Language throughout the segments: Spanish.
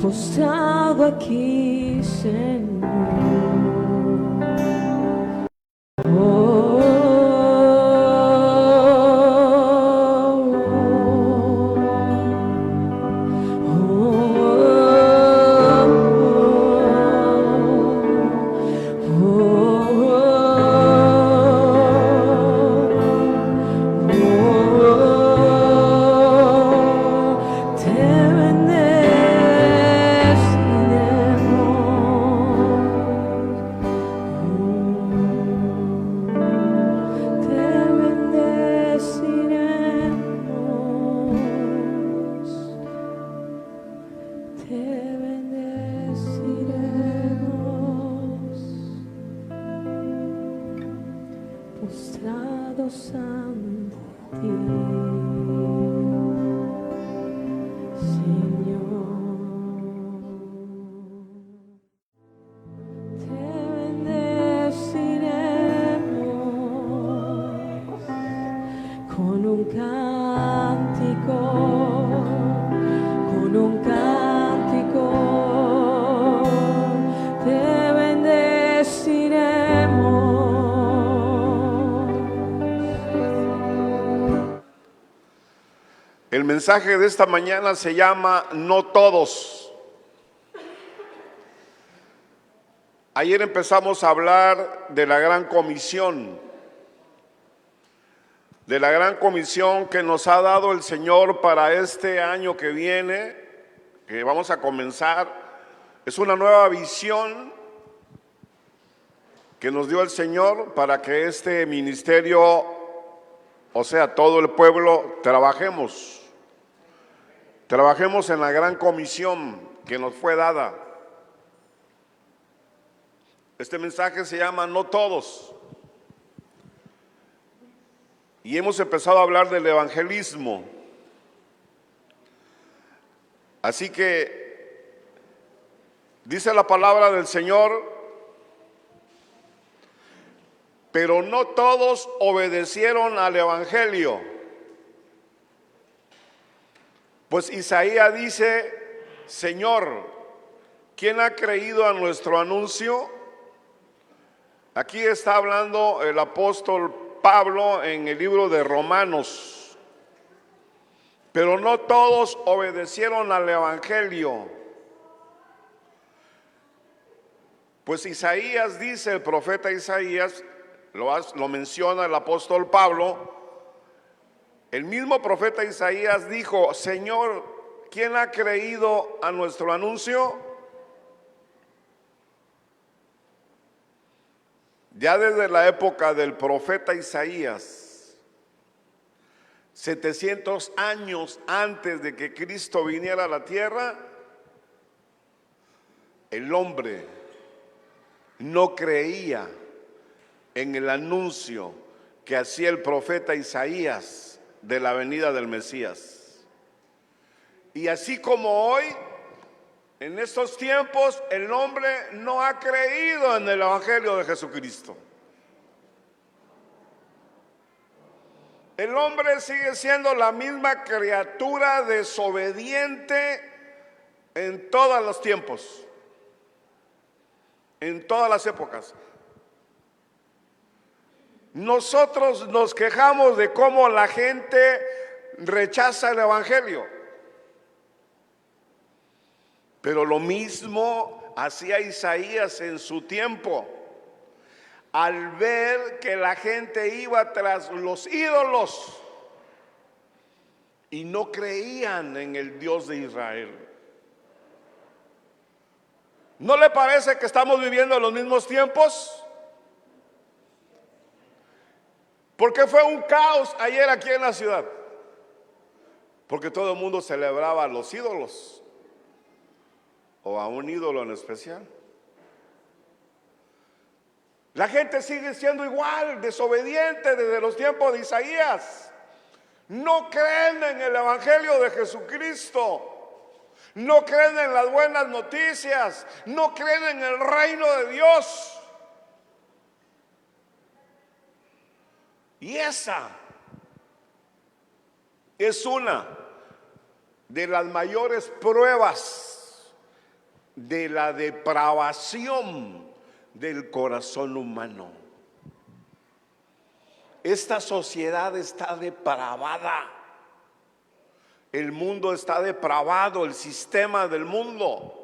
postrado aquí, Señor. Oh, postrados ante ti, Señor. Te bendeciremos con un cántico, con un cántico. Te bendeciremos. El mensaje de esta mañana se llama No Todos. Ayer empezamos a hablar de la gran comisión, que nos ha dado el Señor para este año que viene, que vamos a comenzar. Es una nueva visión que nos dio el Señor para que este ministerio, o sea, todo el pueblo, trabajemos en la gran comisión que nos fue dada. Este mensaje se llama No Todos. Y hemos empezado a hablar del evangelismo. Así que dice la palabra del Señor: pero no todos obedecieron al evangelio. Pues Isaías dice: Señor, ¿quién ha creído a nuestro anuncio? Aquí está hablando el apóstol Pablo en el libro de Romanos. Pero no todos obedecieron al evangelio. Pues Isaías dice, el profeta Isaías, lo menciona el apóstol Pablo. El mismo profeta Isaías dijo: Señor, ¿quién ha creído a nuestro anuncio? Ya desde la época del profeta Isaías, 700 años antes de que Cristo viniera a la tierra, el hombre no creía en el anuncio que hacía el profeta Isaías de la venida del Mesías. Y así como hoy, en estos tiempos, el hombre no ha creído en el evangelio de Jesucristo. El hombre sigue siendo la misma criatura desobediente en todos los tiempos, en todas las épocas. Nosotros nos quejamos de cómo la gente rechaza el evangelio. Pero lo mismo hacía Isaías en su tiempo, al ver que la gente iba tras los ídolos y no creían en el Dios de Israel. ¿No le parece que estamos viviendo los mismos tiempos? Porque fue un caos ayer aquí en la ciudad, porque todo el mundo celebraba a los ídolos, o a un ídolo en especial. La gente sigue siendo igual, desobediente desde los tiempos de Isaías. No creen en el evangelio de Jesucristo, no creen en las buenas noticias, no creen en el reino de Dios. Y esa es una de las mayores pruebas de la depravación del corazón humano. Esta sociedad está depravada. El mundo está depravado, el sistema del mundo.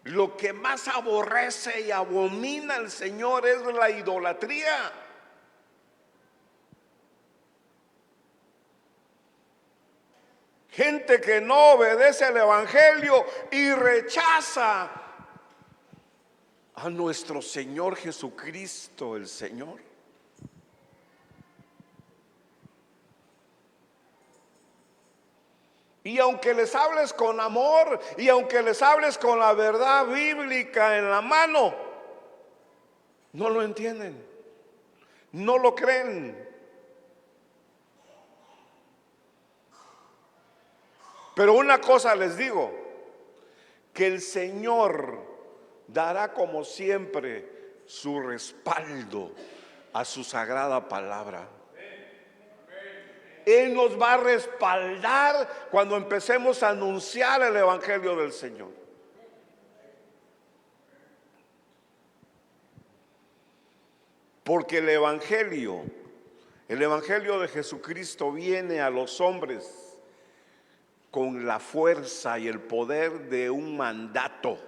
Lo que más aborrece y abomina el Señor es la idolatría. Gente que no obedece al Evangelio y rechaza a nuestro Señor Jesucristo, el Señor. Y aunque les hables con amor y aunque les hables con la verdad bíblica en la mano, no lo entienden, no lo creen. Pero una cosa les digo, que el Señor dará como siempre su respaldo a su sagrada palabra. Él nos va a respaldar cuando empecemos a anunciar el Evangelio del Señor. Porque el Evangelio de Jesucristo viene a los hombres con la fuerza y el poder de un mandato.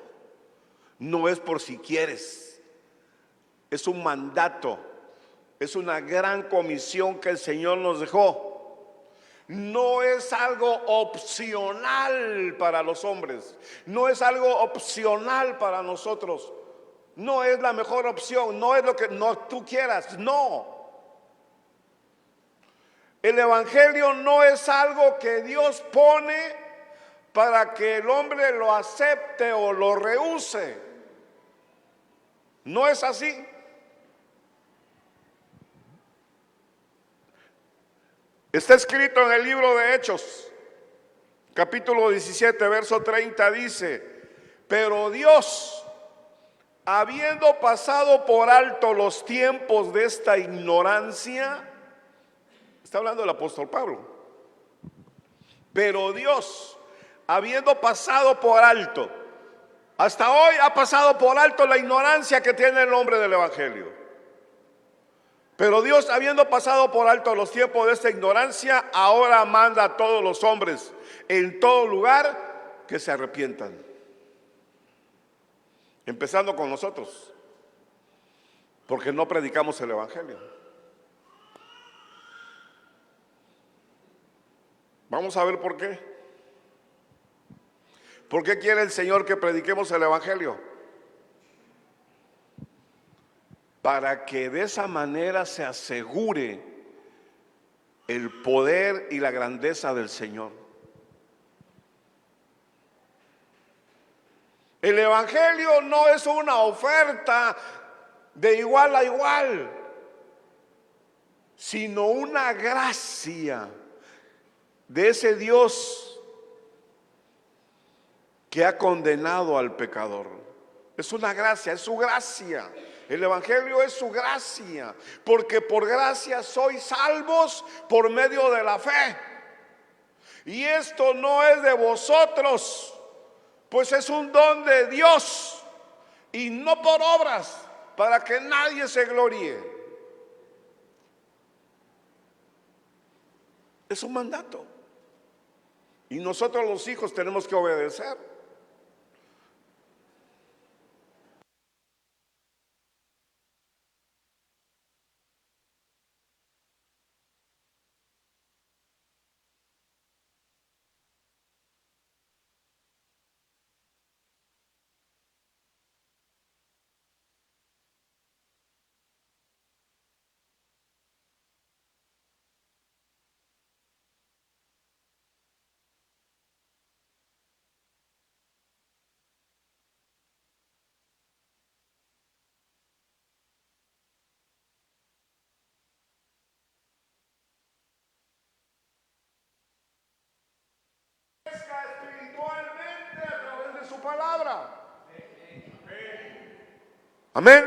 No es por si quieres, es un mandato, es una gran comisión que el Señor nos dejó. No es algo opcional para los hombres, no es algo opcional para nosotros, no es la mejor opción, no es lo que tú quieras, no. El Evangelio no es algo que Dios pone para que el hombre lo acepte o lo rehúse. No es así. Está escrito en el libro de Hechos, capítulo 17, verso 30, dice: pero Dios, habiendo pasado por alto los tiempos de esta ignorancia, está hablando el apóstol Pablo, pero Dios, habiendo pasado por alto, hasta hoy ha pasado por alto la ignorancia que tiene el hombre del Evangelio. Pero Dios, habiendo pasado por alto los tiempos de esta ignorancia, ahora manda a todos los hombres en todo lugar que se arrepientan. Empezando con nosotros, porque no predicamos el Evangelio. Vamos a ver por qué. ¿Por qué quiere el Señor que prediquemos el Evangelio? Para que de esa manera se asegure el poder y la grandeza del Señor. El Evangelio no es una oferta de igual a igual, sino una gracia de ese Dios que ha condenado al pecador. Es una gracia, es su gracia. El Evangelio es su gracia, porque por gracia sois salvos por medio de la fe. Y esto no es de vosotros, pues es un don de Dios, y no por obras, para que nadie se gloríe. Es un mandato, y nosotros los hijos tenemos que obedecer. Espiritualmente a través de su palabra. Amén.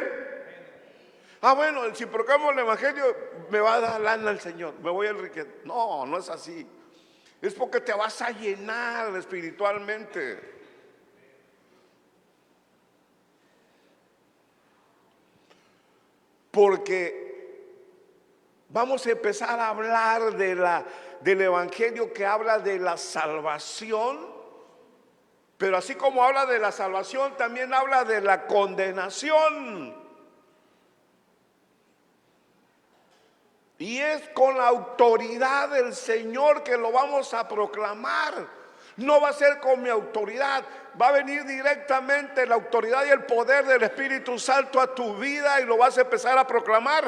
Bueno, si proclamo el Evangelio me va a dar lana el Señor, me voy a enriquecer. No, no es así. Es porque te vas a llenar espiritualmente. porque vamos a empezar a hablar del evangelio que habla de la salvación, pero así como habla de la salvación, también habla de la condenación. Y es con la autoridad del Señor que lo vamos a proclamar. No va a ser con mi autoridad, va a venir directamente la autoridad y el poder del Espíritu Santo a tu vida y lo vas a empezar a proclamar.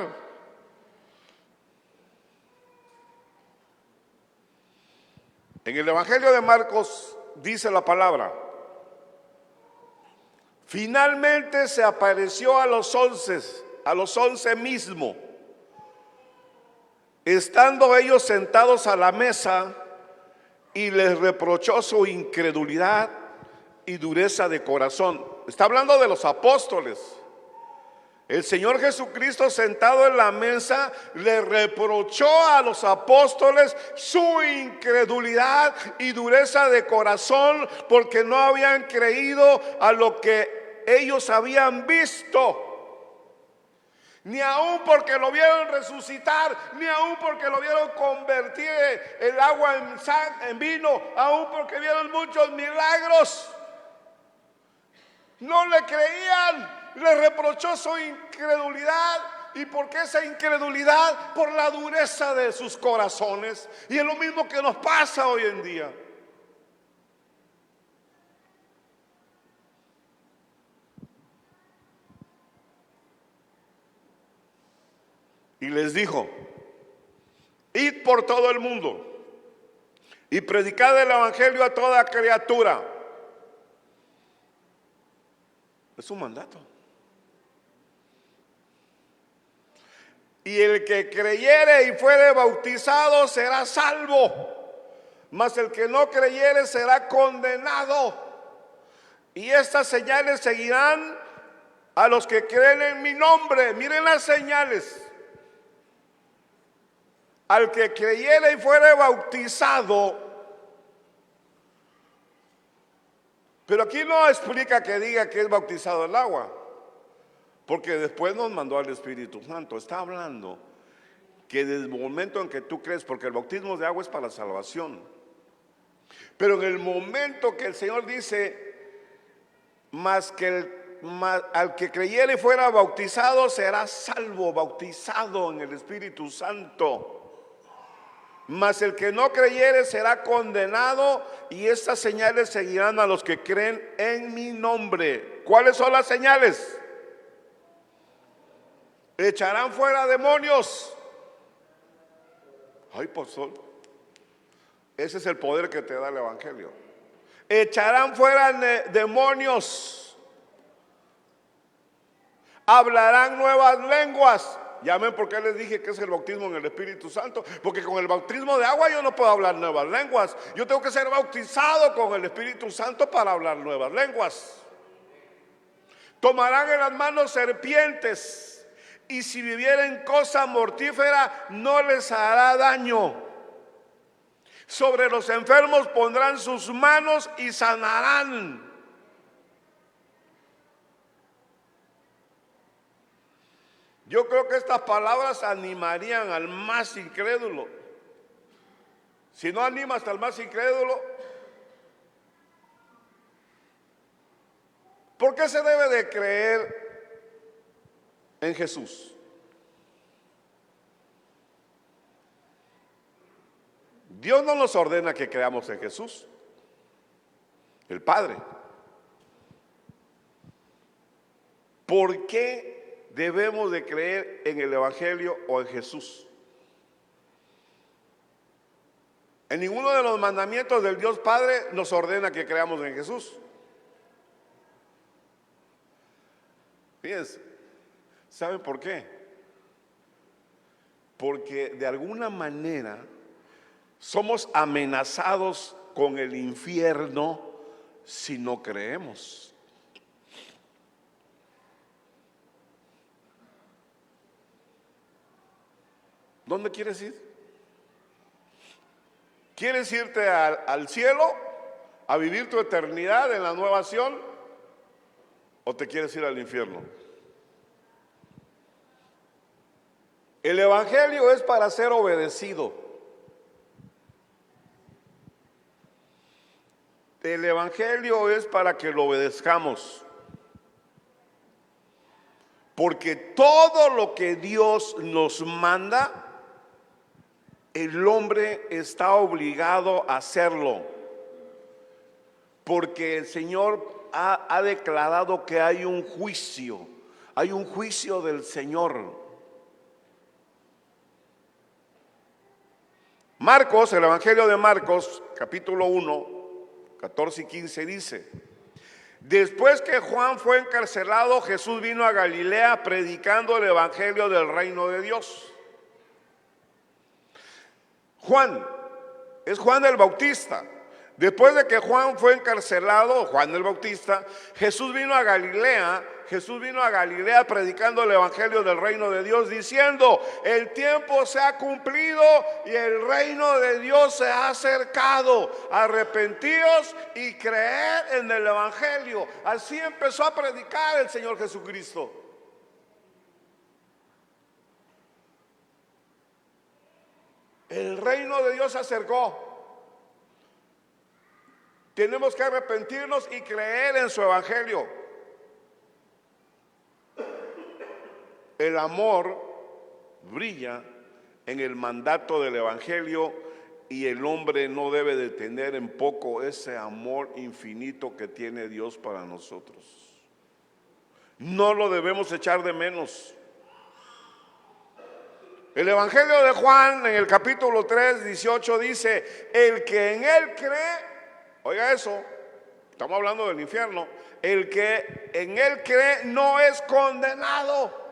En el Evangelio de Marcos dice la palabra: finalmente se apareció a los 11 mismo, estando ellos sentados a la mesa, y les reprochó su incredulidad y dureza de corazón. Está hablando de los apóstoles. El Señor Jesucristo, sentado en la mesa, le reprochó a los apóstoles su incredulidad y dureza de corazón, porque no habían creído a lo que ellos habían visto. Ni aún porque lo vieron resucitar, ni aún porque lo vieron convertir el agua en vino, aún porque vieron muchos milagros. No le creían, le reprochó su incredulidad. ¿Y por qué esa incredulidad? Por la dureza de sus corazones. Y es lo mismo que nos pasa hoy en día. Y les dijo: id por todo el mundo y predicad el evangelio a toda criatura. Es un mandato. Y el que creyere y fuere bautizado será salvo, mas el que no creyere será condenado. Y estas señales seguirán a los que creen en mi nombre. Miren las señales. Al que creyere y fuere bautizado. Pero aquí no explica que diga que es bautizado el agua, porque después nos mandó al Espíritu Santo. Está hablando que desde el momento en que tú crees, porque el bautismo de agua es para la salvación, pero en el momento que el Señor dice, al que creyere y fuera bautizado será salvo, bautizado en el Espíritu Santo. Mas el que no creyere será condenado, y estas señales seguirán a los que creen en mi nombre. ¿Cuáles son las señales? Echarán fuera demonios. Ay, pastor, ese es el poder que te da el evangelio. Echarán fuera demonios. Hablarán nuevas lenguas. Llamen, porque les dije que es el bautismo en el Espíritu Santo, porque con el bautismo de agua yo no puedo hablar nuevas lenguas. Yo tengo que ser bautizado con el Espíritu Santo para hablar nuevas lenguas. Tomarán en las manos serpientes, y si vivieren cosa mortífera no les hará daño. Sobre los enfermos pondrán sus manos y sanarán. Yo creo que estas palabras animarían al más incrédulo. Si no anima hasta el más incrédulo, ¿por qué se debe de creer en Jesús? Dios no nos ordena que creamos en Jesús, el Padre. ¿Por qué debemos de creer en el evangelio o en Jesús? En ninguno de los mandamientos del Dios Padre nos ordena que creamos en Jesús. Fíjense, ¿saben por qué? Porque de alguna manera somos amenazados con el infierno si no creemos. ¿Dónde quieres ir? ¿Quieres irte al cielo a vivir tu eternidad en la nueva Sión, o te quieres ir al infierno? El evangelio es para ser obedecido. El evangelio es para que lo obedezcamos. Porque todo lo que Dios nos manda, el hombre está obligado a hacerlo. Porque el Señor ha declarado que hay un juicio del Señor. Marcos, el Evangelio de Marcos, capítulo 1, 14 y 15 dice: después que Juan fue encarcelado, Jesús vino a Galilea predicando el Evangelio del reino de Dios. Juan, es Juan el Bautista. Después de que Juan fue encarcelado, Juan el Bautista, Jesús vino a Galilea predicando el evangelio del reino de Dios, diciendo: el tiempo se ha cumplido y el reino de Dios se ha acercado. Arrepentíos y creed en el evangelio. Así empezó a predicar el Señor Jesucristo. El reino de Dios se acercó. Tenemos que arrepentirnos y creer en su evangelio. El amor brilla en el mandato del evangelio y el hombre no debe de tener en poco ese amor infinito que tiene Dios para nosotros. No lo debemos echar de menos. El evangelio de Juan en el capítulo 3, 18 dice: el que en él cree, oiga eso, estamos hablando del infierno, el que en él cree no es condenado,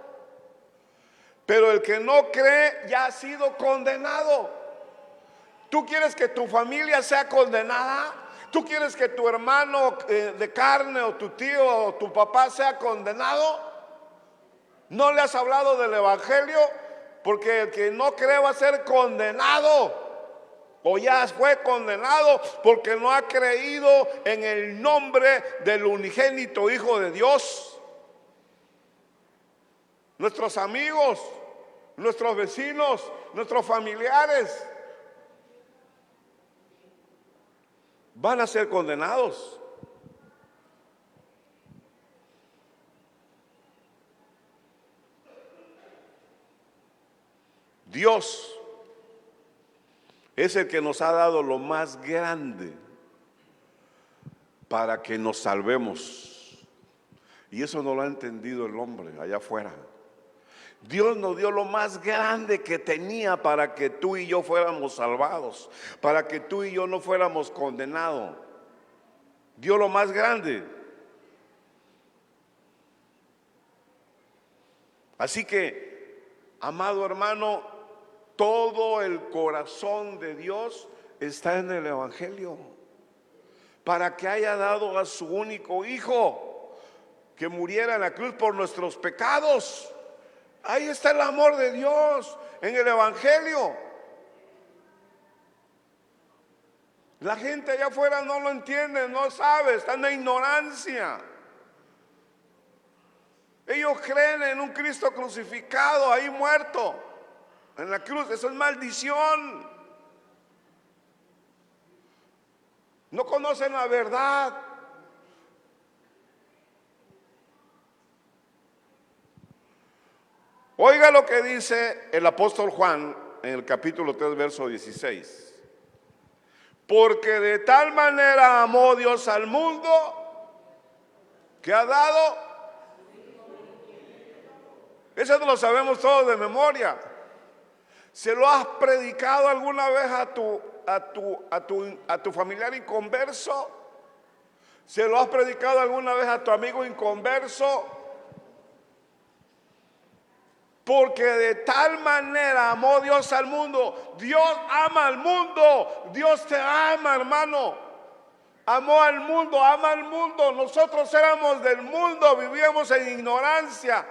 pero el que no cree ya ha sido condenado. ¿Tú quieres que tu familia sea condenada? ¿Tú quieres que tu hermano de carne o tu tío o tu papá sea condenado? ¿No le has hablado del evangelio? Porque el que no cree va a ser condenado. O ya fue condenado porque no ha creído en el nombre del unigénito Hijo de Dios. Nuestros amigos, nuestros vecinos, nuestros familiares van a ser condenados. Dios es el que nos ha dado lo más grande para que nos salvemos. Y eso no lo ha entendido el hombre allá afuera. Dios nos dio lo más grande que tenía para que tú y yo fuéramos salvados, para que tú y yo no fuéramos condenados. Dio lo más grande. Así que, amado hermano, todo el corazón de Dios está en el evangelio, para que haya dado a su único Hijo que muriera en la cruz por nuestros pecados. Ahí está el amor de Dios, en el evangelio. La gente allá afuera no lo entiende, no sabe, está en la ignorancia. Ellos creen en un Cristo crucificado, ahí muerto en la cruz. Eso es maldición. No conocen la verdad. Oiga lo que dice el apóstol Juan en el capítulo 3, verso 16. Porque de tal manera amó Dios al mundo que ha dado. Eso no lo sabemos todos de memoria. ¿Se lo has predicado alguna vez a tu familiar inconverso? ¿Se lo has predicado alguna vez a tu amigo inconverso? Porque de tal manera amó Dios al mundo. Dios ama al mundo. Dios te ama, hermano. Amó al mundo, ama al mundo. Nosotros éramos del mundo, vivíamos en ignorancia.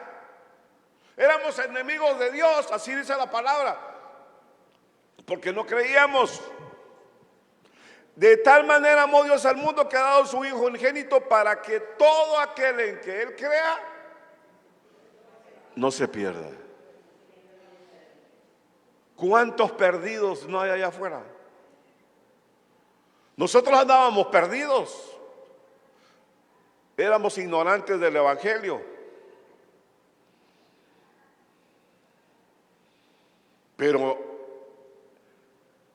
Éramos enemigos de Dios, así dice la palabra, porque no creíamos. De tal manera amó Dios al mundo que ha dado su Hijo unigénito para que todo aquel en que Él crea no se pierda. ¿Cuántos perdidos no hay allá afuera? Nosotros andábamos perdidos. Éramos ignorantes del Evangelio. Pero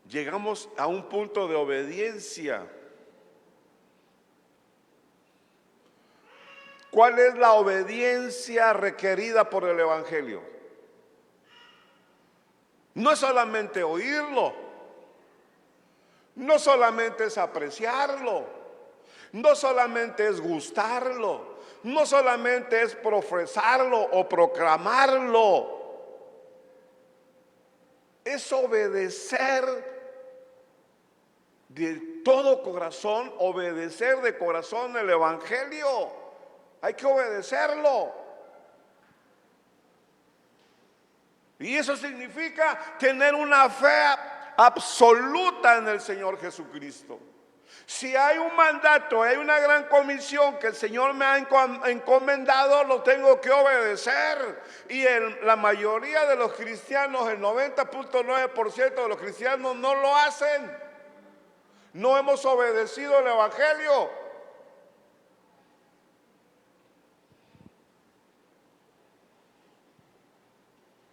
llegamos a un punto de obediencia. ¿Cuál es la obediencia requerida por el Evangelio? No es solamente oírlo, no solamente es apreciarlo, no solamente es gustarlo, no solamente es profesarlo o proclamarlo. Es obedecer de todo corazón, obedecer de corazón el Evangelio. Hay que obedecerlo. Y eso significa tener una fe absoluta en el Señor Jesucristo. Si hay un mandato, hay una gran comisión que el Señor me ha encomendado, lo tengo que obedecer. Y la mayoría de los cristianos, el 90.9% de los cristianos no lo hacen. No hemos obedecido el Evangelio.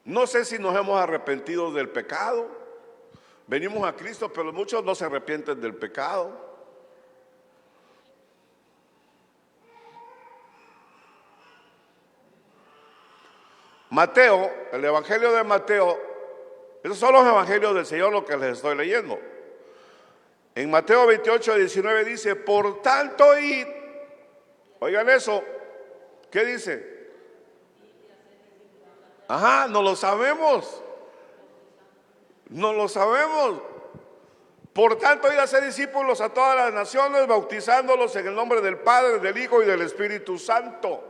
No sé si nos hemos arrepentido del pecado. Venimos a Cristo, pero muchos no se arrepienten del pecado. Mateo, el Evangelio de Mateo, esos son los Evangelios del Señor, lo que les estoy leyendo. En Mateo 28:19 dice, por tanto id, oigan eso, ¿qué dice? Ajá, no lo sabemos. No lo sabemos. Por tanto, id a ser discípulos a todas las naciones, bautizándolos en el nombre del Padre, del Hijo y del Espíritu Santo.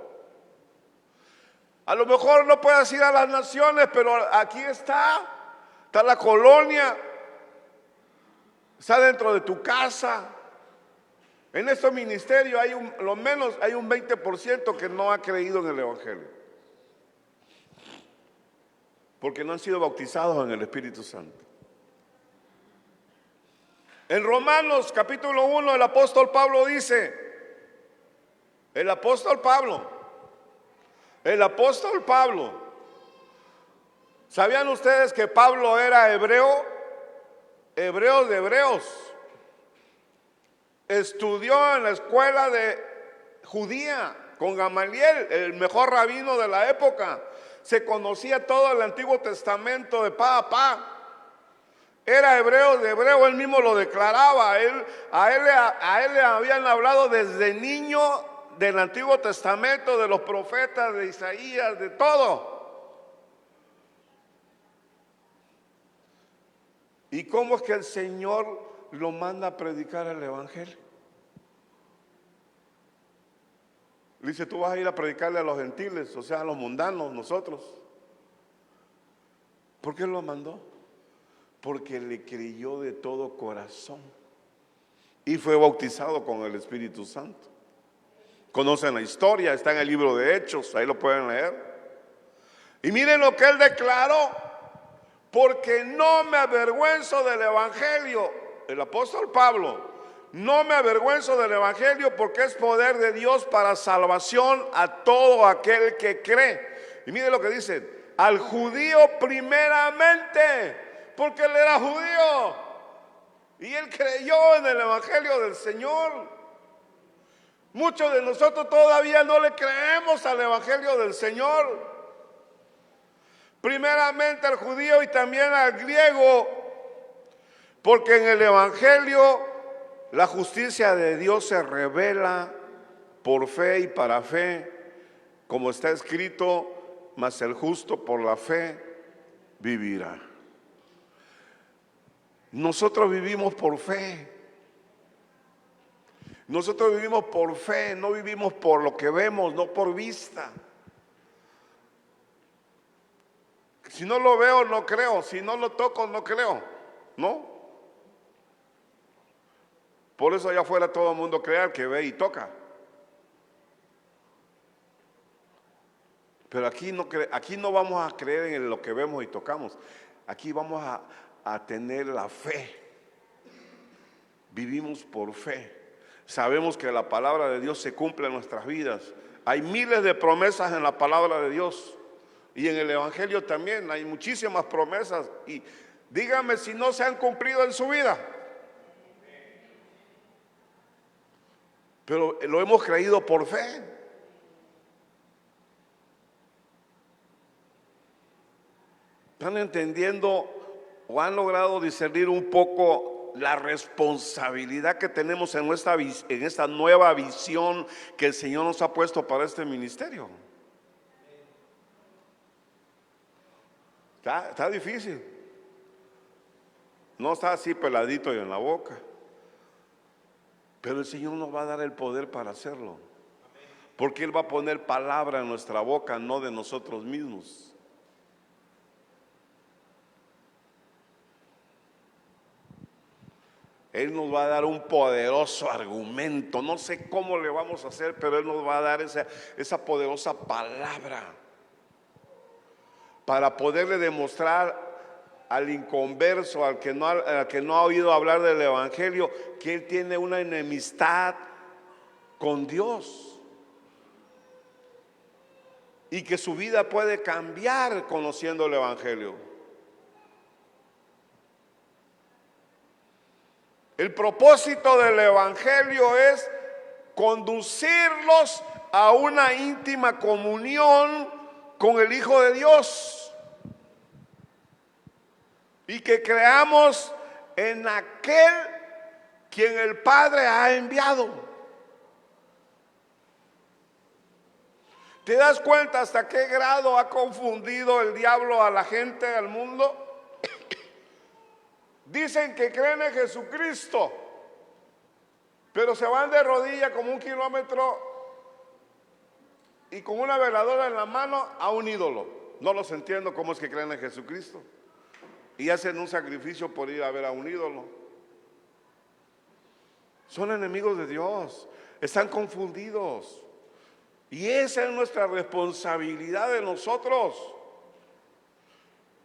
A lo mejor no puedes ir a las naciones, pero aquí está la colonia, está dentro de tu casa. En este ministerio hay lo menos hay un 20% que no ha creído en el Evangelio, porque no han sido bautizados en el Espíritu Santo. En Romanos capítulo 1 el apóstol Pablo dice, el apóstol Pablo, ¿sabían ustedes que Pablo era hebreo? Hebreo de hebreos. Estudió en la escuela judía con Gamaliel, el mejor rabino de la época. Se conocía todo el Antiguo Testamento de pa a pa. Era hebreo de hebreo, él mismo lo declaraba. A él le habían hablado desde niño del Antiguo Testamento, de los profetas, de Isaías, de todo. ¿Y cómo es que el Señor lo manda a predicar el Evangelio? Le dice, tú vas a ir a predicarle a los gentiles, o sea, a los mundanos, nosotros. ¿Por qué lo mandó? Porque le creyó de todo corazón y fue bautizado con el Espíritu Santo. Conocen la historia, está en el libro de Hechos, ahí lo pueden leer. Y miren lo que él declaró: porque no me avergüenzo del Evangelio. El apóstol Pablo: no me avergüenzo del Evangelio, porque es poder de Dios para salvación a todo aquel que cree. Y miren lo que dice: al judío primeramente, porque él era judío y él creyó en el Evangelio del Señor. Muchos de nosotros todavía no le creemos al Evangelio del Señor. Primeramente al judío y también al griego, porque en el Evangelio la justicia de Dios se revela por fe y para fe, como está escrito: mas el justo por la fe vivirá. Nosotros vivimos por fe. Nosotros vivimos por fe, no vivimos por lo que vemos, no por vista. Si no lo veo, no creo. Si no lo toco, no creo. ¿No? Por eso allá afuera todo el mundo cree que ve y toca. Pero aquí no vamos a creer en lo que vemos y tocamos. Aquí vamos a tener la fe. Vivimos por fe. Sabemos que la palabra de Dios se cumple en nuestras vidas. Hay miles de promesas en la palabra de Dios. Y en el Evangelio también hay muchísimas promesas. Y dígame si no se han cumplido en su vida. Pero lo hemos creído por fe. ¿Están entendiendo o han logrado discernir un poco la responsabilidad que tenemos en esta nueva visión que el Señor nos ha puesto para este ministerio? Está difícil. No está así peladito y en la boca. Pero el Señor nos va a dar el poder para hacerlo. Porque Él va a poner palabra en nuestra boca, no de nosotros mismos. Él nos va a dar un poderoso argumento. No sé cómo le vamos a hacer, pero Él nos va a dar esa poderosa palabra para poderle demostrar al inconverso, al que no ha oído hablar del Evangelio, que él tiene una enemistad con Dios y que su vida puede cambiar conociendo el Evangelio. El propósito del Evangelio es conducirlos a una íntima comunión con el Hijo de Dios y que creamos en aquel quien el Padre ha enviado. ¿Te das cuenta hasta qué grado ha confundido el diablo a la gente, al mundo? Dicen que creen en Jesucristo, pero se van de rodillas como 1 kilómetro y con una veladora en la mano a un ídolo. No los entiendo cómo es que creen en Jesucristo y hacen un sacrificio por ir a ver a un ídolo. Son enemigos de Dios, están confundidos. Y esa es nuestra responsabilidad de nosotros,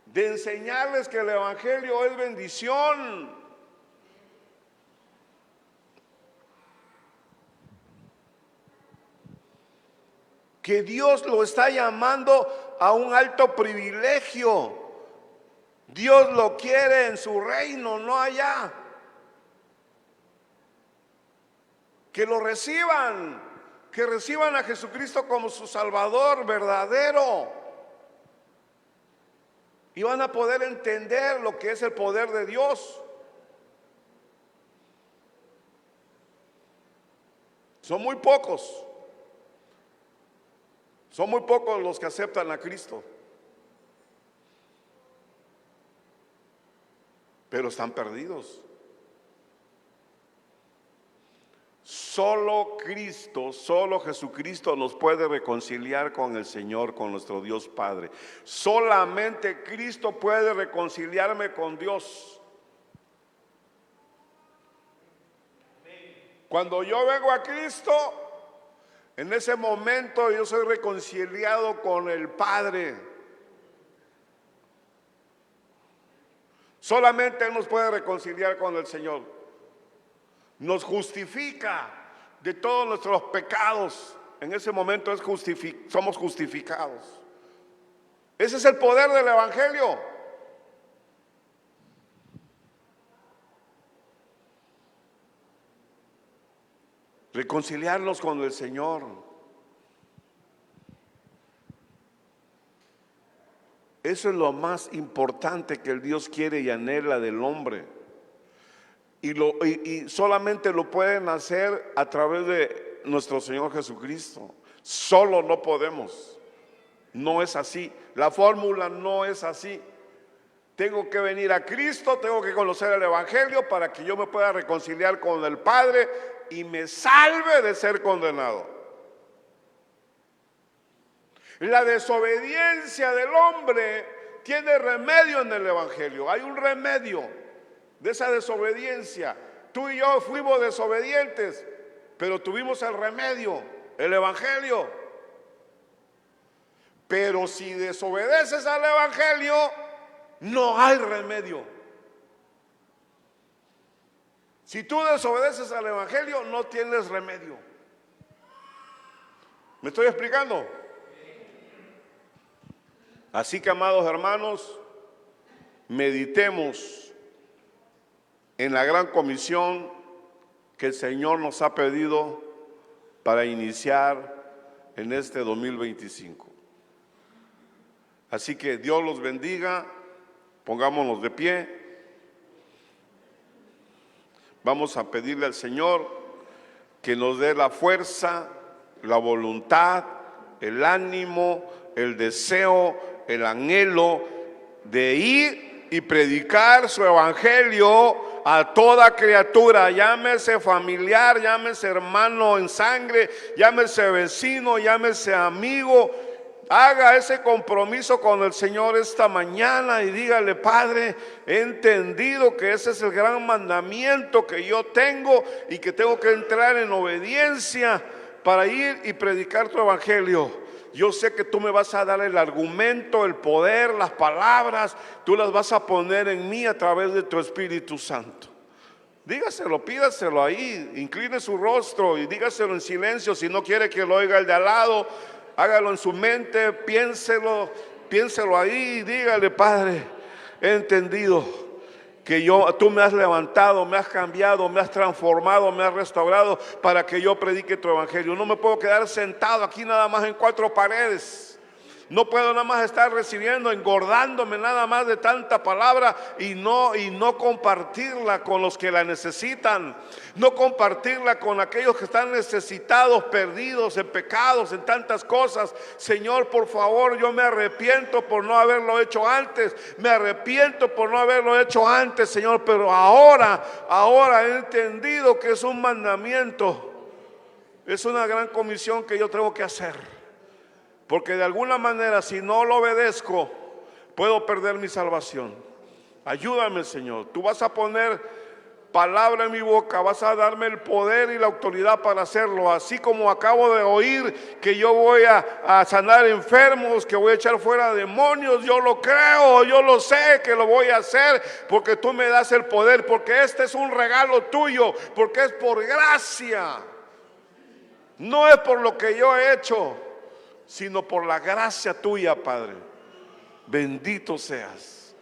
de enseñarles que el Evangelio es bendición. Que Dios lo está llamando a un alto privilegio. Dios lo quiere en su reino, no allá. Que lo reciban, que reciban a Jesucristo como su Salvador verdadero. Y van a poder entender lo que es el poder de Dios. Son muy pocos los que aceptan a Cristo. Pero están perdidos. Solo Cristo, solo Jesucristo nos puede reconciliar con el Señor, con nuestro Dios Padre. Solamente Cristo puede reconciliarme con Dios. Cuando yo vengo a Cristo, en ese momento yo soy reconciliado con el Padre. Solamente Él nos puede reconciliar con el Señor. Nos justifica de todos nuestros pecados. En ese momento somos justificados. Ese es el poder del Evangelio. Reconciliarnos con el Señor. Eso es lo más importante que el Dios quiere y anhela del hombre. Y solamente lo pueden hacer a través de nuestro Señor Jesucristo. Solo no podemos. No es así. La fórmula no es así. Tengo que venir a Cristo, tengo que conocer el Evangelio para que yo me pueda reconciliar con el Padre y me salve de ser condenado. La desobediencia del hombre tiene remedio en el Evangelio. Hay un remedio de esa desobediencia. Tú y yo fuimos desobedientes, pero tuvimos el remedio, el Evangelio. Pero si desobedeces al Evangelio, No hay remedio. Si tú desobedeces al Evangelio, no tienes remedio. ¿Me estoy explicando? Así que, amados hermanos, meditemos en la gran comisión que el Señor nos ha pedido para iniciar en este 2025. Así que Dios los bendiga, pongámonos de pie. Vamos a pedirle al Señor que nos dé la fuerza, la voluntad, el ánimo, el deseo, el anhelo de ir y predicar su evangelio a toda criatura, llámese familiar, llámese hermano en sangre, llámese vecino, llámese amigo. Haga ese compromiso con el Señor esta mañana y dígale: Padre, he entendido que ese es el gran mandamiento que yo tengo y que tengo que entrar en obediencia para ir y predicar tu evangelio. Yo sé que tú me vas a dar el argumento, el poder, las palabras, tú las vas a poner en mí a través de tu Espíritu Santo. Dígaselo, pídaselo ahí, incline su rostro y dígaselo en silencio. Si no quiere que lo oiga el de al lado, hágalo en su mente, piénselo ahí y dígale: Padre, he entendido que tú me has levantado, me has cambiado, me has transformado, me has restaurado para que yo predique tu evangelio. No me puedo quedar sentado aquí nada más en cuatro paredes. No puedo nada más estar recibiendo, engordándome nada más de tanta palabra y no compartirla con los que la necesitan. No compartirla con aquellos que están necesitados, perdidos en pecados, en tantas cosas. Señor, por favor, yo me arrepiento por no haberlo hecho antes. Me arrepiento por no haberlo hecho antes, Señor. Pero ahora he entendido que es un mandamiento. Es una gran comisión que yo tengo que hacer. Porque de alguna manera, si no lo obedezco, puedo perder mi salvación. Ayúdame, Señor. Tú vas a poner palabra en mi boca, vas a darme el poder y la autoridad para hacerlo. Así como acabo de oír que yo voy a sanar enfermos, que voy a echar fuera demonios, yo lo creo, yo lo sé que lo voy a hacer, porque tú me das el poder, porque este es un regalo tuyo, porque es por gracia. No es por lo que yo he hecho, sino por la gracia tuya, Padre. Bendito seas.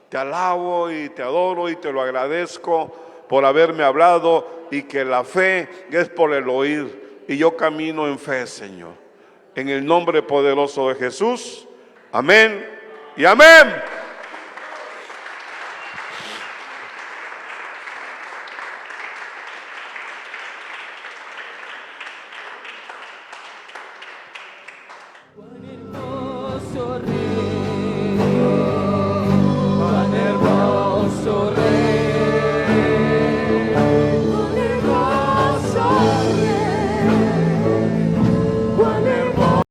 Te alabo y te adoro y te lo agradezco por haberme hablado, y que la fe es por el oír, y yo camino en fe, Señor. En el nombre poderoso de Jesús. Amén y amén.